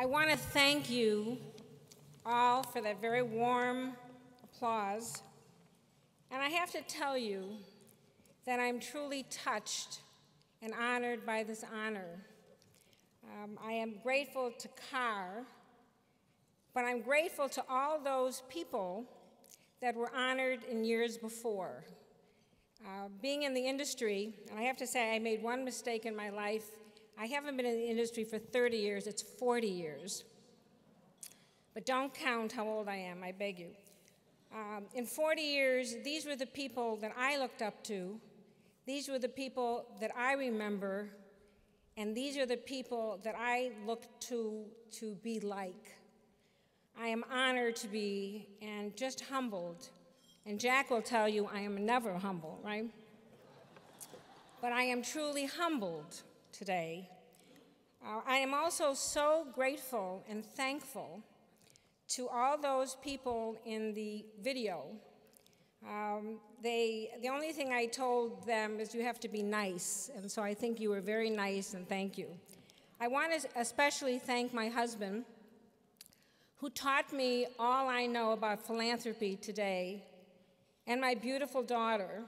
I want to thank you all for that very warm applause. And I have to tell you that I'm truly touched and honored by this honor. I am grateful to Carr, but I'm grateful to all those people that were honored in years before. Being in the industry, and I have to say I made one mistake in my life. I haven't been in the industry for 30 years, it's 40 years. But don't count how old I am, I beg you. In 40 years, these were the people that I looked up to, these were the people that I remember, and these are the people that I look to be like. I am honored to be, and just humbled. And Jack will tell you I am never humble, right? But I am truly humbled today. I am also so grateful and thankful to all those people in the video. The only thing I told them is you have to be nice, and so I think you were very nice, and thank you. I want to especially thank my husband, who taught me all I know about philanthropy today, and my beautiful daughter,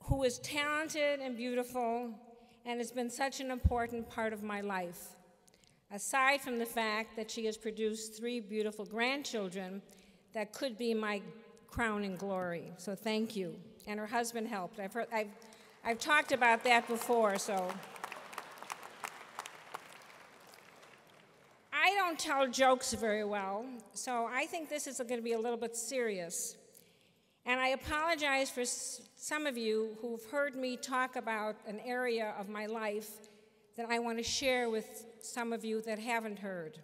who is talented and beautiful and has been such an important part of my life, aside from the fact that she has produced 3 beautiful grandchildren that could be my crowning glory. So thank you. And her husband helped. I've talked about that before, so. I don't tell jokes very well, so I think this is going to be a little bit serious. And I apologize for some of you who've heard me talk about an area of my life that I want to share with some of you that haven't heard.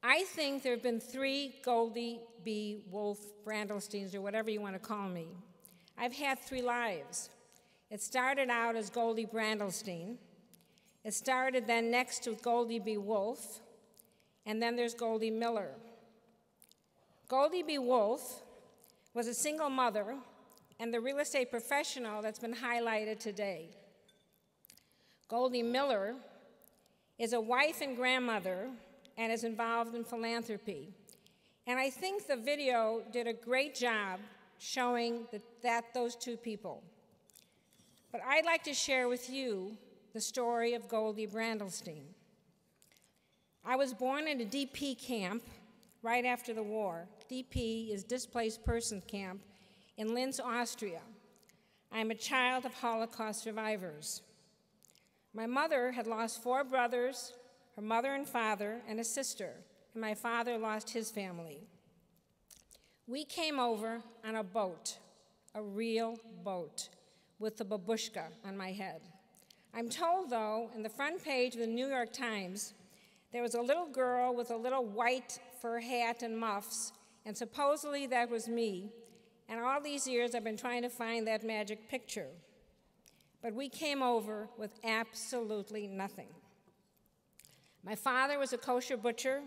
I think there have been 3 Goldie B. Wolfe Brandelsteins, or whatever you want to call me. I've had 3 lives. It started out as Goldie Brandelstein. It started then next with Goldie B. Wolfe, and then there's Goldie Miller. Goldie B. Wolfe was a single mother and the real estate professional that's been highlighted today. Goldie Miller is a wife and grandmother and is involved in philanthropy. And I think the video did a great job showing those 2 people. But I'd like to share with you the story of Goldie Brandelstein. I was born in a DP camp right after the war. DP is Displaced Persons Camp in Linz, Austria. I'm a child of Holocaust survivors. My mother had lost 4 brothers, her mother and father, and a sister, and my father lost his family. We came over on a boat, a real boat, with the babushka on my head. I'm told, though, in the front page of the New York Times, there was a little girl with a little white fur hat and muffs, and supposedly that was me. And all these years I've been trying to find that magic picture. But we came over with absolutely nothing. My father was a kosher butcher,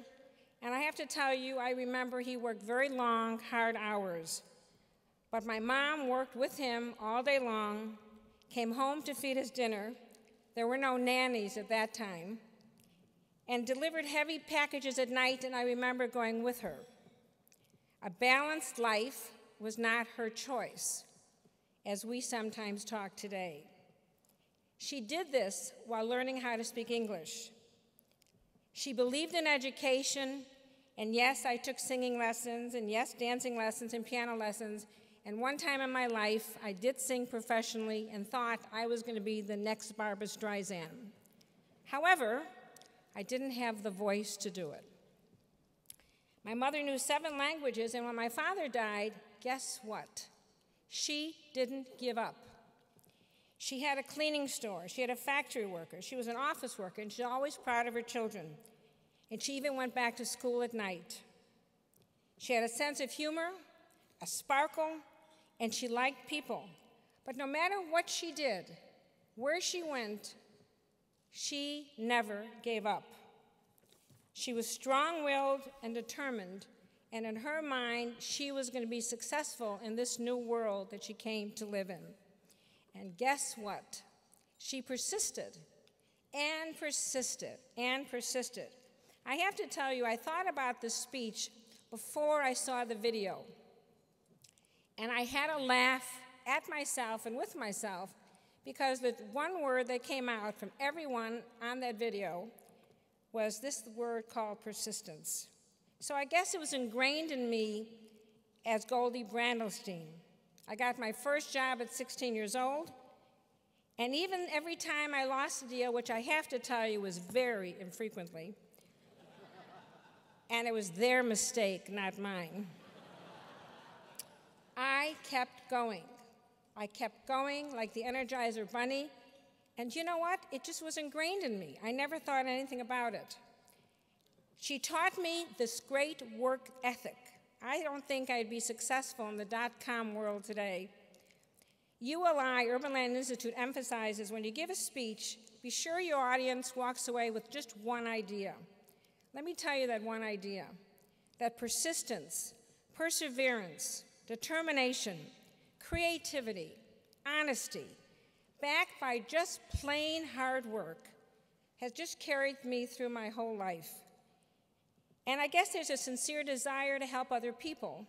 and I have to tell you, I remember he worked very long, hard hours. But my mom worked with him all day long, came home to feed us dinner. There were no nannies at that time, and delivered heavy packages at night, and I remember going with her. A balanced life was not her choice, as we sometimes talk today. She did this while learning how to speak English. She believed in education, and yes, I took singing lessons, and yes, dancing lessons and piano lessons, and one time in my life, I did sing professionally and thought I was going to be the next Barbra Streisand. However, I didn't have the voice to do it. My mother knew 7 languages, and when my father died, guess what? She didn't give up. She had a cleaning store. She had a factory worker. She was an office worker, and she's always proud of her children. And she even went back to school at night. She had a sense of humor, a sparkle, and she liked people. But no matter what she did, where she went, she never gave up. She was strong-willed and determined, and in her mind, she was going to be successful in this new world that she came to live in. And guess what? She persisted, and persisted, and persisted. I have to tell you, I thought about this speech before I saw the video. And I had a laugh at myself and with myself because the one word that came out from everyone on that video was this word called persistence. So I guess it was ingrained in me as Goldie Brandelstein. I got my first job at 16 years old, and even every time I lost a deal, which I have to tell you was very infrequently, and it was their mistake, not mine, I kept going. I kept going like the Energizer Bunny, and you know what? It just was ingrained in me. I never thought anything about it. She taught me this great work ethic. I don't think I'd be successful in the dot-com world today. ULI, Urban Land Institute, emphasizes when you give a speech, be sure your audience walks away with just one idea. Let me tell you that one idea, that persistence, perseverance, determination, creativity, honesty, backed by just plain hard work, has just carried me through my whole life. And I guess there's a sincere desire to help other people.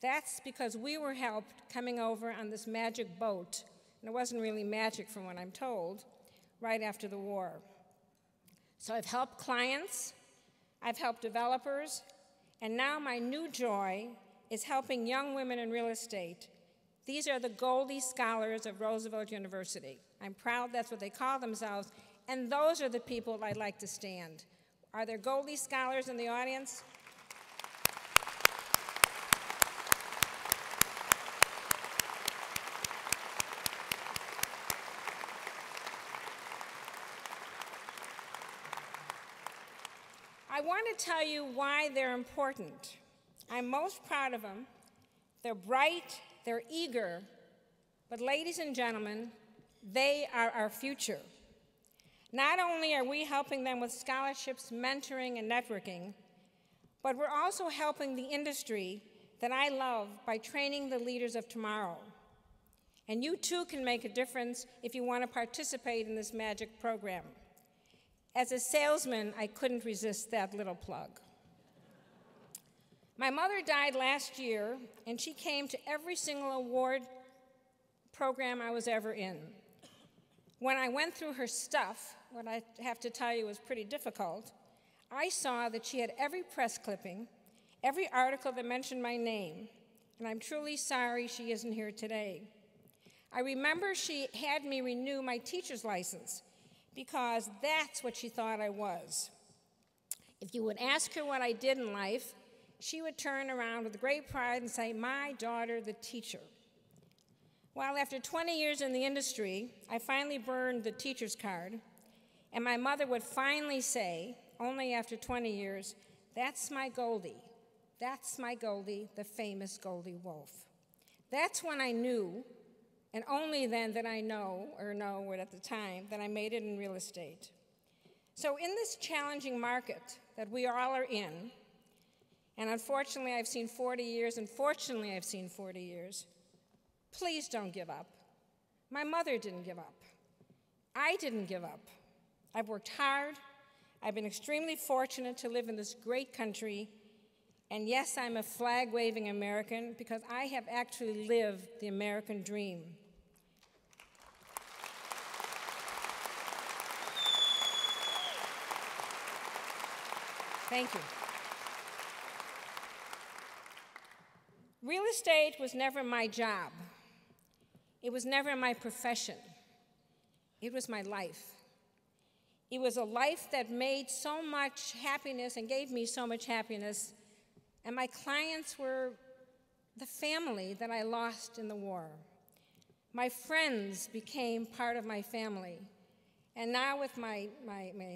That's because we were helped coming over on this magic boat, and it wasn't really magic from what I'm told, right after the war. So I've helped clients, I've helped developers, and now my new joy is helping young women in real estate. These are the Goldie Scholars of Roosevelt University. I'm proud that's what they call themselves, and those are the people I'd like to stand. Are there Goldie Scholars in the audience? I want to tell you why they're important. I'm most proud of them. They're bright, they're eager, but ladies and gentlemen, they are our future. Not only are we helping them with scholarships, mentoring, and networking, but we're also helping the industry that I love by training the leaders of tomorrow. And you too can make a difference if you want to participate in this magic program. As a salesman, I couldn't resist that little plug. My mother died last year, and she came to every single award program I was ever in. When I went through her stuff, what I have to tell you was pretty difficult, I saw that she had every press clipping, every article that mentioned my name, and I'm truly sorry she isn't here today. I remember she had me renew my teacher's license because that's what she thought I was. If you would ask her what I did in life, she would turn around with great pride and say, "My daughter, the teacher." Well, after 20 years in the industry, I finally burned the teacher's card, and my mother would finally say, only after 20 years, "That's my Goldie. That's my Goldie, the famous Goldie Wolfe." That's when I knew, and only then did I know at the time, that I made it in real estate. So in this challenging market that we all are in, and unfortunately I've seen 40 years, and fortunately I've seen 40 years, please don't give up. My mother didn't give up. I didn't give up. I've worked hard. I've been extremely fortunate to live in this great country. And yes, I'm a flag-waving American because I have actually lived the American dream. Thank you. Real estate was never my job. It was never my profession. It was my life. It was a life that made so much happiness and gave me so much happiness, and my clients were the family that I lost in the war. My friends became part of my family, and now with my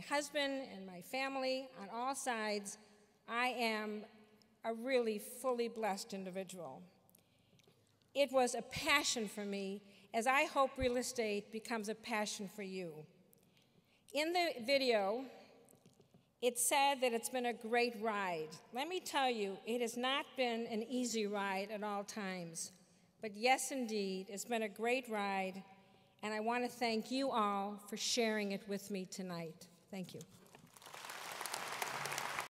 husband and my family on all sides, I am a really fully blessed individual. It was a passion for me, as I hope real estate becomes a passion for you. In the video, it said that it's been a great ride. Let me tell you, it has not been an easy ride at all times. But yes, indeed, it's been a great ride, And I want to thank you all for sharing it with me tonight. Thank you.